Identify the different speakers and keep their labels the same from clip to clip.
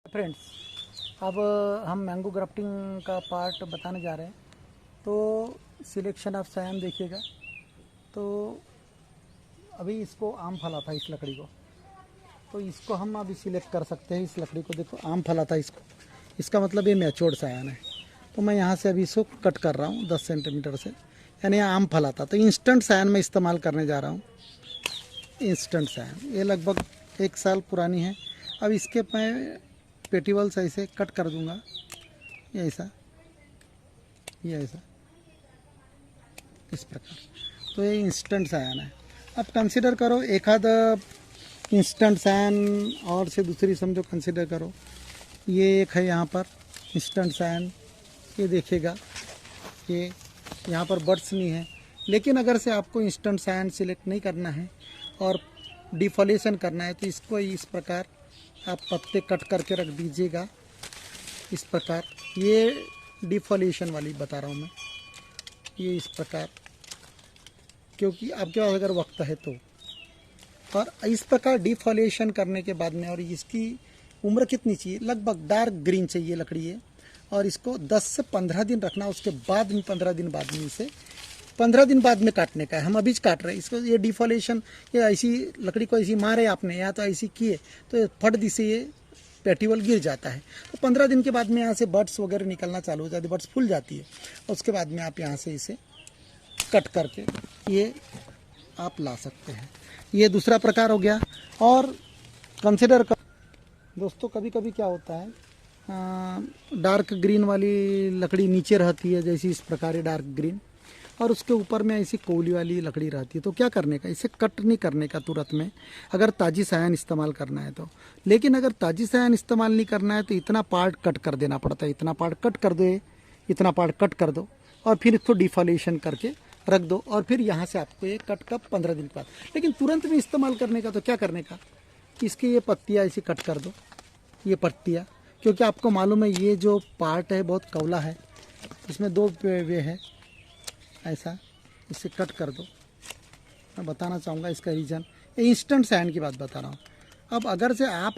Speaker 1: Friends, अब हम mango grafting का पार्ट बताने जा रहे हैं। तो सिलेक्शन ऑफ सायन देखिएगा। तो अभी इसको आम फला था, इस लकड़ी को, तो इसको हम अभी सिलेक्ट कर सकते हैं। इस लकड़ी को देखो, आम फला था इसको, इसका मतलब ये मैच्योर्ड सायन है। तो मैं यहाँ से अभी इसको कट कर रहा हूँ 10 सेंटीमीटर से, यानी आम फला था। तो इंस्टेंट सायन मैं इस्तेमाल करने जा रहा हूँ। इंस्टेंट सायन ये लगभग 1 साल पुरानी है। अब इसके मैं पेटिवल्स ऐसे कट कर दूंगा, ये ऐसा, ये ऐसा, इस प्रकार। तो ये इंस्टेंट सायन है। अब कंसिडर करो एक आध इंस्टेंट सायन और से दूसरी समझो कंसिडर करो। ये एक है यहाँ पर इंस्टेंट सायन, ये देखिएगा, ये यहाँ पर बर्ड्स नहीं है। लेकिन अगर से आपको इंस्टेंट सायन सिलेक्ट नहीं करना है और डिफॉलेशन करना है, तो इसको इस प्रकार आप पत्ते कट करके रख दीजिएगा, इस प्रकार। ये डिफॉलेशन वाली बता रहा हूँ मैं, ये इस प्रकार, क्योंकि आपके पास अगर वक्त है तो। और इस प्रकार डिफॉलेशन करने के बाद में, और इसकी उम्र कितनी चाहिए, लगभग डार्क ग्रीन चाहिए लकड़ी है, और इसको 10 से 15 दिन रखना। उसके बाद में 15 दिन बाद में इसे 15 दिन बाद में काटने का है। हम अभी काट रहे हैं इसको। ये डिफॉलेशन, ये ऐसी लकड़ी को ऐसी मारे आपने या तो ऐसी किए तो फट दी से ये पेटिवल गिर जाता है। तो 15 दिन के बाद में यहाँ से बर्ड्स वगैरह निकलना चालू हो जाती है, बर्ड्स फूल जाती है। उसके बाद में आप यहाँ से इसे कट करके ये आप ला सकते हैं। ये दूसरा प्रकार हो गया। और कंसिडर कर दोस्तों, कभी कभी क्या होता है, डार्क ग्रीन वाली लकड़ी नीचे रहती है, जैसी इस प्रकार है डार्क ग्रीन, और उसके ऊपर में ऐसी कोली वाली लकड़ी रहती है। तो क्या करने का, इसे कट नहीं करने का तुरंत में, अगर ताजी सायन इस्तेमाल करना है तो। लेकिन अगर ताजी सायन इस्तेमाल नहीं करना है तो इतना पार्ट कट कर देना पड़ता है। इतना पार्ट कट कर दो, इतना पार्ट कट कर दो, और फिर इसको डिफॉलेशन करके रख दो, और फिर यहाँ से आपको ये कट का 15 दिन के बाद। लेकिन तुरंत में इस्तेमाल करने का तो क्या करने का, इसकी ये पत्तियाँ ऐसी कट कर दो, ये पत्तियाँ, क्योंकि आपको मालूम है ये जो पार्ट है बहुत कौला है, इसमें 2 वे है, ऐसा इसे कट कर दो। मैं बताना चाहूँगा इसका रीज़न, ये इंस्टेंट सायन की बात बता रहा हूँ। अब अगर से आप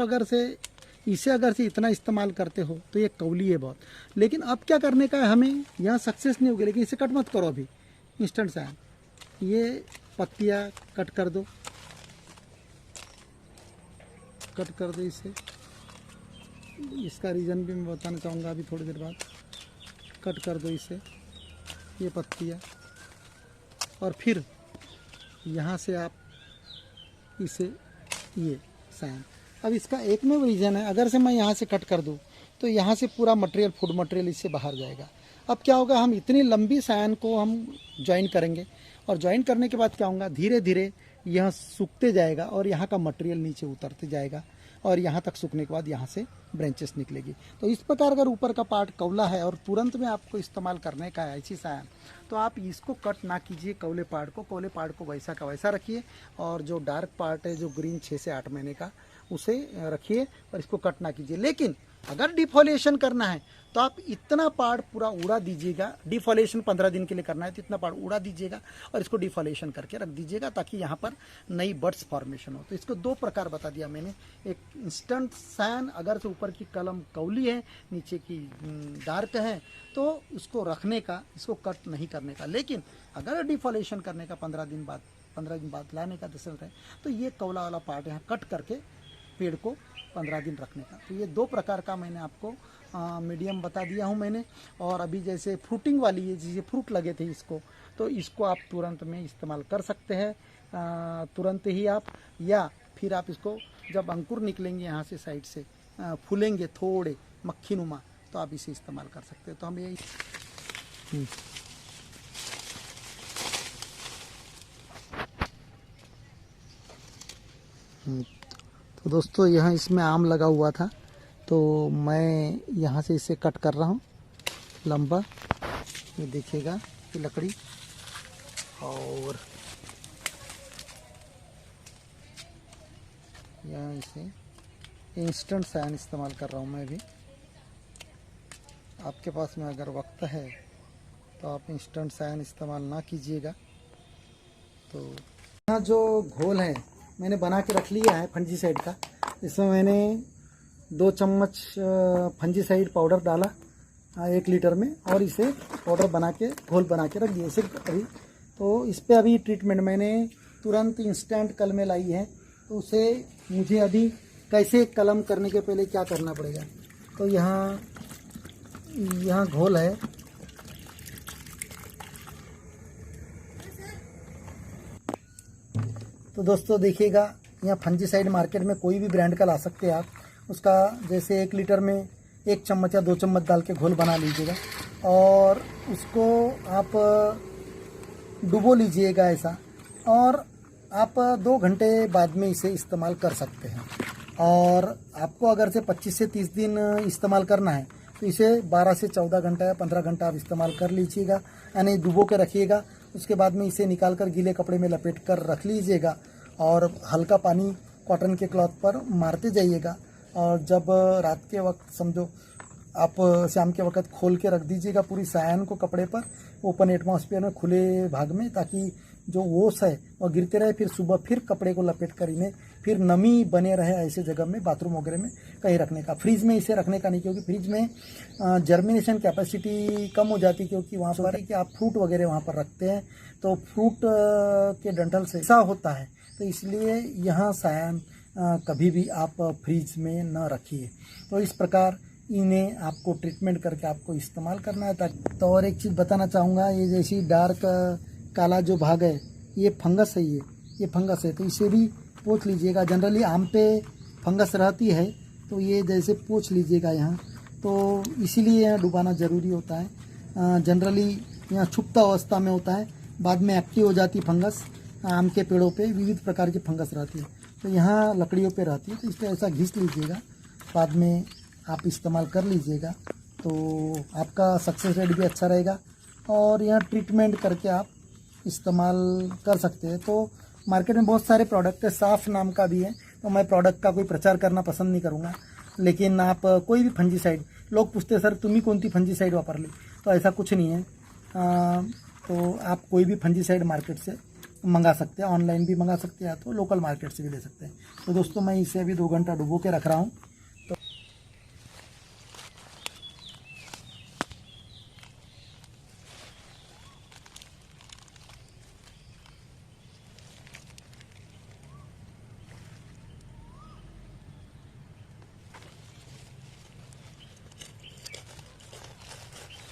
Speaker 1: इसे अगर से इतना इस्तेमाल करते हो तो ये कौली है बहुत। लेकिन अब क्या करने का है हमें, यहाँ सक्सेस नहीं होगी, लेकिन इसे कट मत करो अभी, इंस्टेंट सायन। ये पत्तियाँ कट कर दो, कट कर दो इसे। इसका रीज़न भी मैं बताना चाहूँगा अभी थोड़ी देर बाद। कट कर दो इसे, ये पत्तियाँ, और फिर यहाँ से आप इसे, ये सायन। अब इसका एक में रीज़न है, अगर से मैं यहाँ से कट कर दूँ तो यहाँ से पूरा मटेरियल, फूड मटेरियल इससे बाहर जाएगा। अब क्या होगा, हम इतनी लंबी सायन को हम ज्वाइन करेंगे, और ज्वाइन करने के बाद क्या होगा, धीरे धीरे यह सूखते जाएगा और यहाँ का मटेरियल नीचे उतरते जाएगा, और यहाँ तक सूखने के बाद यहाँ से ब्रांचेस निकलेगी। तो इस प्रकार अगर ऊपर का पार्ट कौला है और तुरंत में आपको इस्तेमाल करने का है ऐसी सायन, तो आप इसको कट ना कीजिए, कौले पार्ट को वैसा का वैसा रखिए, और जो डार्क पार्ट है, जो ग्रीन 6 से 8 महीने का, उसे रखिए और इसको कट ना कीजिए। लेकिन अगर डिफॉलेशन करना है तो आप इतना पार्ट पूरा उड़ा दीजिएगा। डिफॉलेशन 15 दिन के लिए करना है तो इतना पार्ट उड़ा दीजिएगा और इसको डिफॉलेशन करके रख दीजिएगा, ताकि यहाँ पर नई बर्ड्स फॉर्मेशन हो। तो इसको 2 प्रकार बता दिया मैंने। एक इंस्टेंट सायन, अगर से ऊपर की कलम कौली है, नीचे की डार्क है, तो उसको रखने का, इसको कट नहीं करने का। लेकिन अगर डिफॉलेशन करने का 15 दिन बाद लाने का दस है, तो ये कौला वाला पार्ट यहाँ कट करके पेड़ को 15 दिन रखने का। तो ये 2 प्रकार का मैंने आपको मीडियम बता दिया हूँ मैंने। और अभी जैसे फ्रूटिंग वाली है, जिसे फ्रूट लगे थे इसको, तो इसको आप तुरंत में इस्तेमाल कर सकते हैं, तुरंत ही आप, या फिर आप इसको जब अंकुर निकलेंगे यहाँ से साइड से, फूलेंगे थोड़े मक्खी नुमा, तो आप इसे इस्तेमाल कर सकते हैं। तो हम ये तो दोस्तों, यहाँ इसमें आम लगा हुआ था, तो मैं यहाँ से इसे कट कर रहा हूँ लंबा। ये देखिएगा ये लकड़ी, और यहाँ इसे इंस्टेंट सायन इस्तेमाल कर रहा हूँ मैं भी। आपके पास में अगर वक्त है तो आप इंस्टेंट सायन इस्तेमाल ना कीजिएगा। तो यहाँ जो घोल है मैंने बना के रख लिया है फंजीसाइड का। इसमें मैंने 2 चम्मच फंजीसाइड पाउडर डाला 1 लीटर में, और इसे पाउडर बना के घोल बना के रख दिए सिर्फ अभी। तो इस पर अभी ट्रीटमेंट मैंने तुरंत इंस्टेंट कल में लाई है, तो उसे मुझे अभी कैसे कलम करने के पहले क्या करना पड़ेगा। तो यहाँ घोल है, तो दोस्तों देखिएगा, यहाँ फंजीसाइड मार्केट में कोई भी ब्रांड का ला सकते हैं आप। उसका जैसे 1 लीटर में 1 चम्मच या 2 चम्मच डाल के घोल बना लीजिएगा, और उसको आप डुबो लीजिएगा ऐसा, और आप 2 घंटे बाद में इसे इस्तेमाल कर सकते हैं। और आपको अगर से 25 से 30 दिन इस्तेमाल करना है तो इसे 12 से 14 घंटा या 15 घंटा आप इस्तेमाल कर लीजिएगा, यानी डुबो के रखिएगा। उसके बाद में इसे निकाल कर गीले कपड़े में लपेट कर रख लीजिएगा, और हल्का पानी कॉटन के क्लॉथ पर मारते जाइएगा। और जब रात के वक्त समझो आप शाम के वक्त खोल के रख दीजिएगा पूरी सायान को कपड़े पर, ओपन एटमॉस्फेयर में, खुले भाग में, ताकि जो ओस है वो गिरते रहे। फिर सुबह फिर कपड़े को लपेट कर इन्हें फिर नमी बने रहे ऐसे जगह में, बाथरूम वगैरह में कहीं रखने का। फ्रिज में इसे रखने का नहीं, क्योंकि फ्रिज में जर्मिनेशन कैपेसिटी कम हो जाती है, क्योंकि वहाँ पर कि आप फ्रूट वगैरह वहाँ पर रखते हैं तो फ्रूट के डंठल से ऐसा होता है। तो इसलिए यहाँ सायान कभी भी आप फ्रिज में न रखिए। तो इस प्रकार इन्हें आपको ट्रीटमेंट करके आपको इस्तेमाल करना है। ताकि तो और एक चीज़ बताना चाहूँगा, ये जैसी डार्क काला जो भाग है ये फंगस है, ये फंगस है, तो इसे भी पोंछ लीजिएगा। जनरली आम पे फंगस रहती है, तो ये जैसे पोंछ लीजिएगा यहाँ, तो इसीलिए यहाँ डुबाना ज़रूरी होता है। जनरली यहाँ छुपता अवस्था में होता है, बाद में एक्टिव हो जाती फंगस। आम के पेड़ों पे विविध प्रकार की फंगस रहती है, तो यहाँ लकड़ियों पे रहती है, तो इस पर ऐसा घिस लीजिएगा, बाद में आप इस्तेमाल कर लीजिएगा, तो आपका सक्सेस रेट भी अच्छा रहेगा। और यहाँ ट्रीटमेंट करके आप इस्तेमाल कर सकते हैं। तो मार्केट में बहुत सारे प्रोडक्ट है, साफ नाम का भी है, तो मैं प्रोडक्ट का कोई प्रचार करना पसंद नहीं करूँगा। लेकिन आप कोई भी फंजीसाइड, लोग पूछते हैं सर तुम्ही कोणती फंजीसाइड वापरली, तो ऐसा कुछ नहीं है। तो आप कोई भी फंजीसाइड मार्केट से मंगा सकते हैं, ऑनलाइन भी मंगा सकते हैं, तो लोकल मार्केट से भी ले सकते हैं। तो दोस्तों मैं इसे अभी 2 घंटा डुबो के रख रहा हूँ।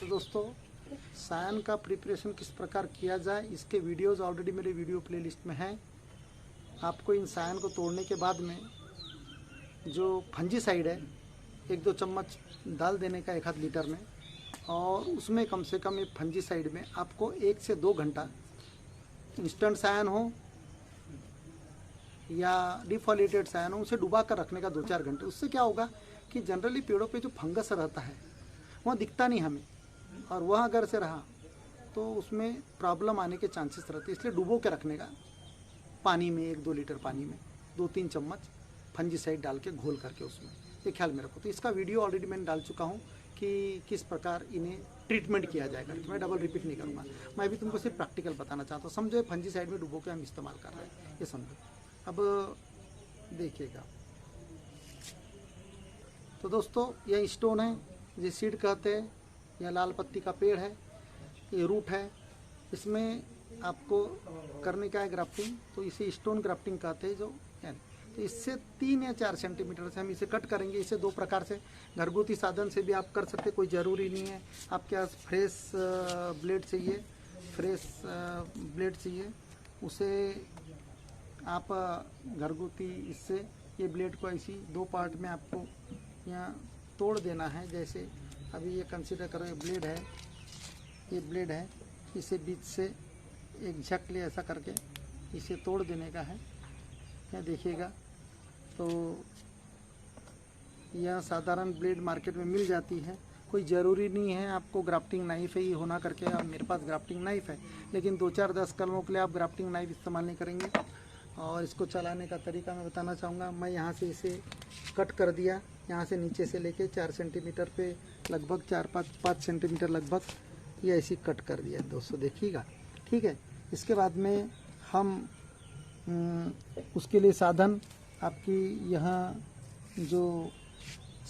Speaker 1: तो दोस्तों सायान का प्रिपरेशन किस प्रकार किया जाए, इसके वीडियोस ऑलरेडी मेरे वीडियो प्लेलिस्ट में हैं। आपको इन सायान को तोड़ने के बाद में जो फंजीसाइड है 1-2 चम्मच डाल देने का 1 लीटर में, और उसमें कम से कम ये फंजीसाइड में आपको 1 से 2 घंटा, इंस्टेंट सायान हो या डिफॉलिएटेड सायान हो, उसे डुबा कर रखने का 2-4 घंटे। उससे क्या होगा कि जनरली पेड़ों पे जो फंगस रहता है वह दिखता नहीं हमें, और वह अगर से रहा तो उसमें प्रॉब्लम आने के चांसेस रहते हैं। इसलिए डुबो के रखने का पानी में, 1-2 लीटर पानी में 2-3 चम्मच फंजीसाइड डाल के घोल करके उसमें, ये ख्याल में रखो। तो इसका वीडियो ऑलरेडी मैंने डाल चुका हूँ कि किस प्रकार इन्हें ट्रीटमेंट किया जाएगा, तो मैं डबल रिपीट नहीं करूँगा। मैं भी तुमको सिर्फ प्रैक्टिकल बताना चाहता हूँ। समझो फंजीसाइड में डुबो के हम इस्तेमाल कर रहे हैं, ये समझो। अब देखिएगा, तो दोस्तों यह स्टोन है, ये सीड कहते हैं, यह लाल पत्ती का पेड़ है, ये रूट है। इसमें आपको करने का है ग्राफ्टिंग, तो इसे स्टोन ग्राफ्टिंग कहते हैं। जो तो इससे 3 या 4 सेंटीमीटर से हम इसे कट करेंगे। इसे 2 प्रकार से, घरगुती साधन से भी आप कर सकते, कोई ज़रूरी नहीं है आपके पास फ्रेश ब्लेड चाहिए, उसे आप घरगुती इससे ये ब्लेड को ऐसी 2 पार्ट में आपको यहाँ तोड़ देना है। जैसे अभी ये कंसीडर करो, ये ब्लेड है, इसे बीच से एक झक ले ऐसा करके इसे तोड़ देने का है। यहाँ देखिएगा, तो यह साधारण ब्लेड मार्केट में मिल जाती है, कोई ज़रूरी नहीं है आपको ग्राफ्टिंग नाइफ ही होना करके। अब मेरे पास ग्राफ्टिंग नाइफ है, लेकिन 2-4-10 कलमों के लिए आप ग्राफ्टिंग नाइफ इस्तेमाल नहीं करेंगे। और इसको चलाने का तरीका मैं बताना चाहूँगा। मैं यहाँ से इसे कट कर दिया, यहाँ से नीचे से लेके 4 सेंटीमीटर पे लगभग 4-5 सेंटीमीटर लगभग ये ऐसी कट कर दिया दोस्तों, देखिएगा, ठीक है। इसके बाद में हम उसके लिए साधन आपकी यहाँ जो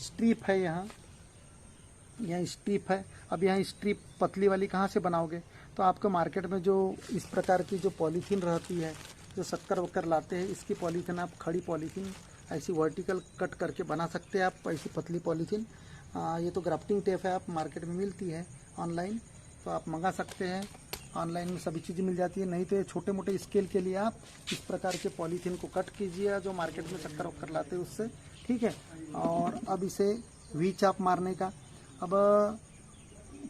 Speaker 1: स्ट्रिप है, यहाँ स्ट्रिप है। अब यहाँ स्ट्रिप पतली वाली कहाँ से बनाओगे? तो आपको मार्केट में जो इस प्रकार की जो पॉलीथीन रहती है, जो शक्कर वक्कर लाते हैं, इसकी पॉलीथीन आप खड़ी पॉलीथीन ऐसी वर्टिकल कट करके बना सकते हैं आप, ऐसी पतली पॉलीथीन। ये तो ग्राफ्टिंग टेप है, आप मार्केट में मिलती है ऑनलाइन, तो आप मंगा सकते हैं। ऑनलाइन में सभी चीज़ें मिल जाती है। नहीं तो ये छोटे मोटे स्केल के लिए आप इस प्रकार के पॉलीथीन को कट कीजिए, जो मार्केट में शक्कर वक्कर लाते हैं उससे, ठीक है। और अब इसे वी चाप मारने का, अब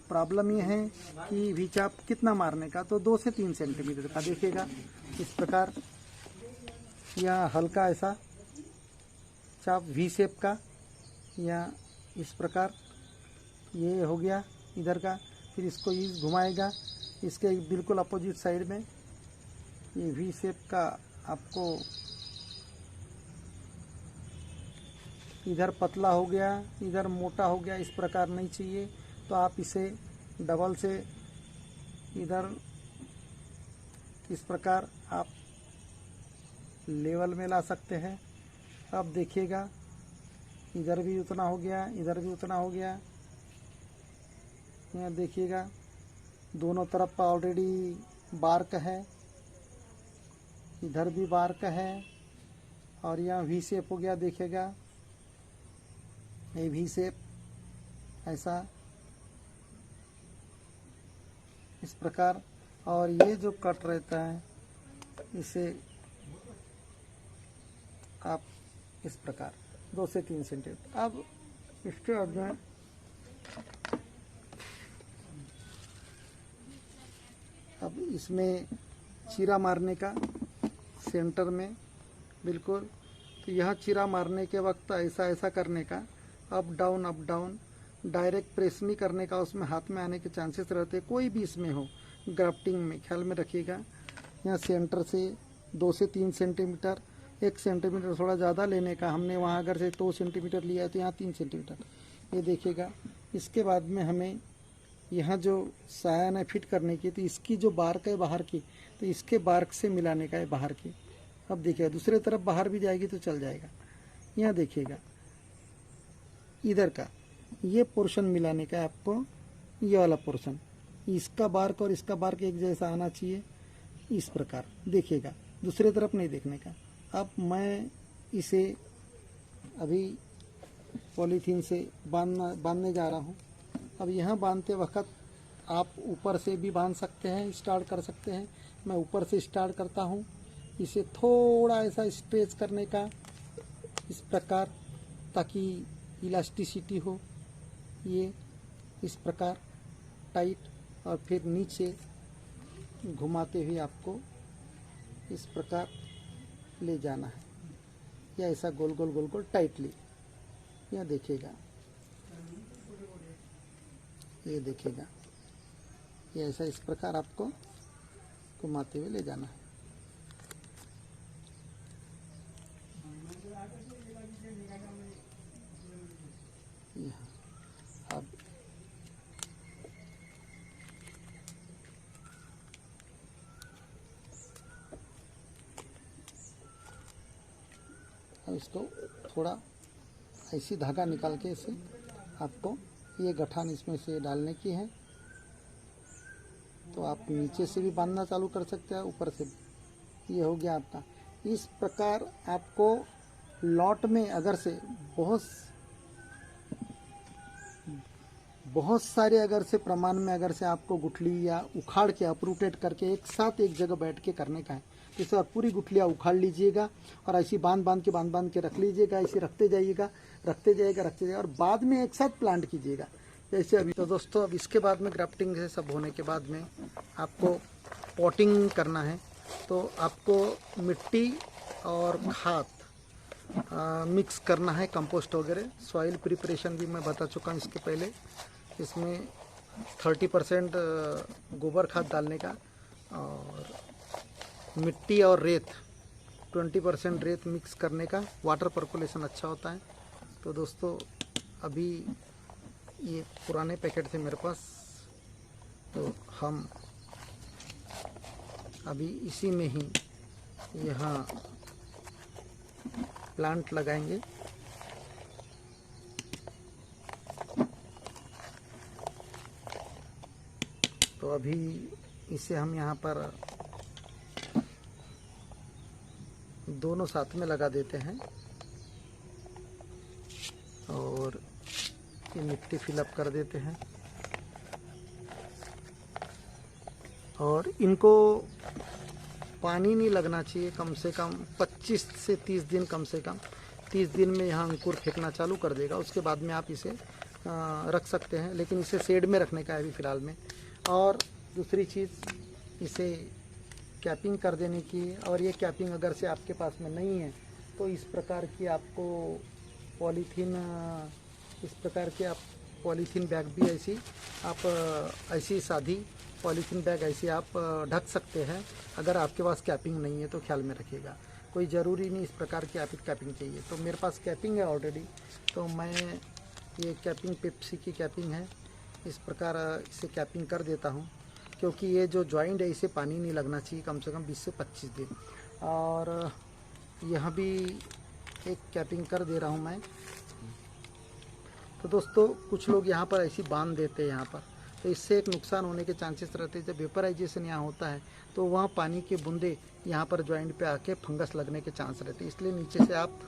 Speaker 1: प्रॉब्लम ये है कि वी चाप कितना मारने का, तो 2 से 3 सेंटीमीटर का देखिएगा इस प्रकार, या हल्का ऐसा चाप वी शेप का, या इस प्रकार ये हो गया इधर का। फिर इसको इस घुमाएगा, इसके बिल्कुल अपोजिट साइड में ये वी शेप का आपको इधर पतला हो गया, इधर मोटा हो गया, इस प्रकार नहीं चाहिए, तो आप इसे डबल से इधर इस प्रकार आप लेवल में ला सकते हैं। अब देखिएगा इधर भी उतना हो गया, इधर भी उतना हो गया। यहाँ देखिएगा दोनों तरफ ऑलरेडी बार्क है, इधर भी बार्क है, और यहाँ वी शेप हो गया। देखिएगा ये वी शेप ऐसा इस प्रकार। और ये जो कट रहता है इसे आप इस प्रकार 2 से 3 सेंटीमीटर। अब इसके बाद में अब इसमें चीरा मारने का सेंटर में बिल्कुल, तो यह चीरा मारने के वक्त ऐसा ऐसा करने का, अप डाउन डायरेक्ट प्रेस नहीं करने का, उसमें हाथ में आने के चांसेस रहते हैं, कोई भी इसमें हो ग्राफ्टिंग में, ख्याल में रखिएगा। यहाँ सेंटर से 2 से 3 सेंटीमीटर, 1 सेंटीमीटर थोड़ा ज़्यादा लेने का, हमने वहाँ अगर से 2 सेंटीमीटर लिया है तो यहाँ 3 सेंटीमीटर, ये देखिएगा। इसके बाद में हमें यहाँ जो सायन है फिट करने की, तो इसकी जो बार्क है बाहर की, तो इसके बार्क से मिलाने का है बाहर की। अब देखिएगा दूसरे तरफ बाहर भी जाएगी तो चल जाएगा। यहाँ देखिएगा इधर का ये पोर्शन मिलाने का है आपको, ये वाला पोर्शन, इसका बार्क और इसका बार्क एक जैसा आना चाहिए, इस प्रकार देखिएगा, दूसरे तरफ नहीं देखने का। अब मैं इसे अभी पॉलीथीन से बांधने जा रहा हूँ। अब यहाँ बांधते वक्त आप ऊपर से भी बांध सकते हैं, स्टार्ट कर सकते हैं। मैं ऊपर से स्टार्ट करता हूँ, इसे थोड़ा ऐसा स्ट्रेच करने का इस प्रकार, ताकि इलास्टिसिटी हो, ये इस प्रकार टाइट, और फिर नीचे घुमाते हुए आपको इस प्रकार ले जाना है, या ऐसा गोल गोल गोल गोल टाइटली। यह देखिएगा, ये देखिएगा, ये ऐसा इस प्रकार आपको घुमाते हुए ले जाना है। अब इसको थोड़ा ऐसी धागा निकाल के इसे आपको ये गठान इसमें से डालने की है, तो आप नीचे से भी बांधना चालू कर सकते हैं, ऊपर से भी। ये हो गया आपका। इस प्रकार आपको लॉट में अगर से बहुत सारे अगर से प्रमाण में अगर से आपको गुठली या उखाड़ के अप्रूटेड करके एक साथ एक जगह बैठ के करने का है, तो इस बार पूरी गुठलियाँ उखाड़ लीजिएगा और ऐसी बांध के रख लीजिएगा। ऐसे रखते जाइएगा, और बाद में एक साथ प्लांट कीजिएगा जैसे अभी। तो दोस्तों अब इसके बाद में ग्राफ्टिंग से सब होने के बाद में आपको पॉटिंग करना है, तो आपको मिट्टी और खाद मिक्स करना है, कंपोस्ट वगैरह। सॉइल प्रिपरेशन भी मैं बता चुका हूँ इसके पहले। इसमें 30% गोबर खाद डालने का, और मिट्टी और रेत 20% रेत मिक्स करने का, वाटर पर्कुलेशन अच्छा होता है। तो दोस्तों अभी ये पुराने पैकेट थे मेरे पास, तो हम अभी इसी में ही यहाँ प्लांट लगाएंगे। तो अभी इसे हम यहाँ पर दोनों साथ में लगा देते हैं और ये मिट्टी फिलअप कर देते हैं। और इनको पानी नहीं लगना चाहिए, कम से कम 25 से 30 दिन, कम से कम 30 दिन में यहाँ अंकुर फेंकना चालू कर देगा। उसके बाद में आप इसे रख सकते हैं, लेकिन इसे शेड में रखने का है अभी फ़िलहाल में। और दूसरी चीज़, इसे कैपिंग कर देने की। और ये कैपिंग अगर से आपके पास में नहीं है तो इस प्रकार की आपको पॉलीथीन, इस प्रकार के आप पॉलीथीन बैग भी ऐसी आप ऐसी सादी पॉलीथीन बैग ऐसी आप ढक सकते हैं। अगर आपके पास कैपिंग नहीं है तो ख्याल में रखिएगा, कोई ज़रूरी नहीं इस प्रकार की आप कैपिंग चाहिए। तो मेरे पास कैपिंग है ऑलरेडी, तो मैं ये कैपिंग पेप्सी की कैपिंग है, इस प्रकार इसे कैपिंग कर देता हूँ। क्योंकि ये जो जॉइंट है इसे पानी नहीं लगना चाहिए कम से कम 20 से 25 दिन। और यहाँ भी एक कैपिंग कर दे रहा हूँ मैं। तो दोस्तों कुछ लोग यहाँ पर ऐसी बांध देते हैं यहाँ पर, तो इससे एक नुकसान होने के चांसेस रहते हैं। जब वेपराइजेशन यहाँ होता है तो वहाँ पानी के बूंदे यहाँ पर जॉइंट पे आके फंगस लगने के चांस रहते हैं। इसलिए नीचे से आप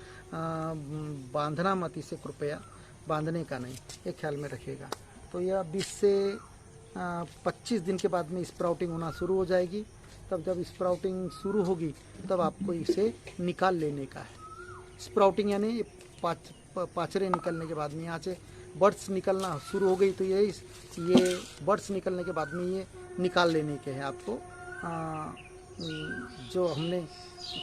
Speaker 1: बांधना मत, इसे कृपया बांधने का नहीं, ये ख्याल में रखिएगा। तो यह 20 से 25 दिन के बाद में स्प्राउटिंग होना शुरू हो जाएगी। तब जब स्प्राउटिंग शुरू होगी तब आपको इसे निकाल लेने का है। स्प्राउटिंग यानी पाचरे निकलने के बाद में यहाँ से बर्ड्स निकलना शुरू हो गई, तो ये बर्ड्स निकलने के बाद में ये निकाल लेने के हैं आपको। जो हमने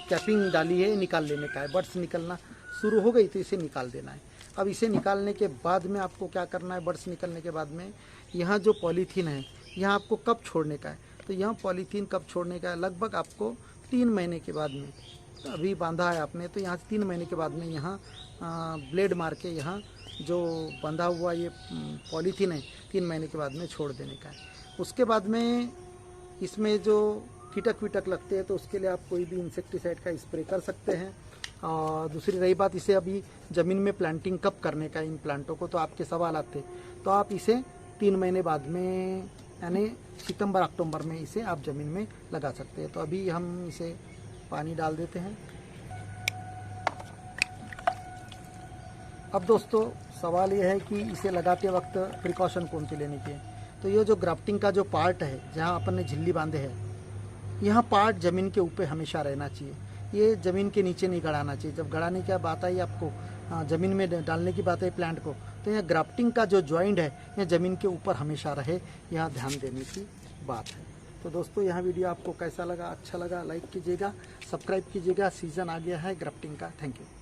Speaker 1: कैपिंग डाली है निकाल लेने का है। बर्ड्स निकलना शुरू हो गई तो इसे निकाल देना है। अब इसे निकालने के बाद में आपको क्या करना है, बर्ड्स निकलने के बाद में यहाँ जो पॉलीथीन है यहाँ आपको कब छोड़ने का है। तो यहाँ पॉलीथीन कब छोड़ने का है, लगभग आपको 3 महीने के बाद में, अभी बांधा है आपने तो यहाँ 3 महीने के बाद में यहाँ ब्लेड मार के यहाँ जो बंधा हुआ ये पॉलीथीन है 3 महीने के बाद में छोड़ देने का है। उसके बाद में इसमें जो कीटक वीटक लगते हैं तो उसके लिए आप कोई भी इंसेक्टिसाइड का स्प्रे कर सकते हैं। और दूसरी रही बात, इसे अभी ज़मीन में प्लांटिंग कब करने का इन प्लांटों को, तो आपके सवाल आते, तो आप इसे 3 महीने बाद में यानी सितंबर अक्टूबर में इसे आप ज़मीन में लगा सकते हैं। तो अभी हम इसे पानी डाल देते हैं। अब दोस्तों सवाल ये है कि इसे लगाते वक्त प्रिकॉशन कौन सी लेने की है। तो ये जो ग्राफ्टिंग का जो पार्ट है जहाँ अपन ने झिल्ली बांधे है, यहाँ पार्ट ज़मीन के ऊपर हमेशा रहना चाहिए, ये ज़मीन के नीचे नहीं गड़ाना चाहिए। जब गड़ाने की बात आई आपको, ज़मीन में डालने की बात है प्लांट को, तो यहाँ ग्राफ्टिंग का जो जॉइंट है यह ज़मीन के ऊपर हमेशा रहे, यहाँ ध्यान देने की बात है। तो दोस्तों यहाँ वीडियो आपको कैसा लगा, अच्छा लगा लाइक कीजिएगा, सब्सक्राइब कीजिएगा। सीज़न आ गया है ग्राफ्टिंग का। Thank you.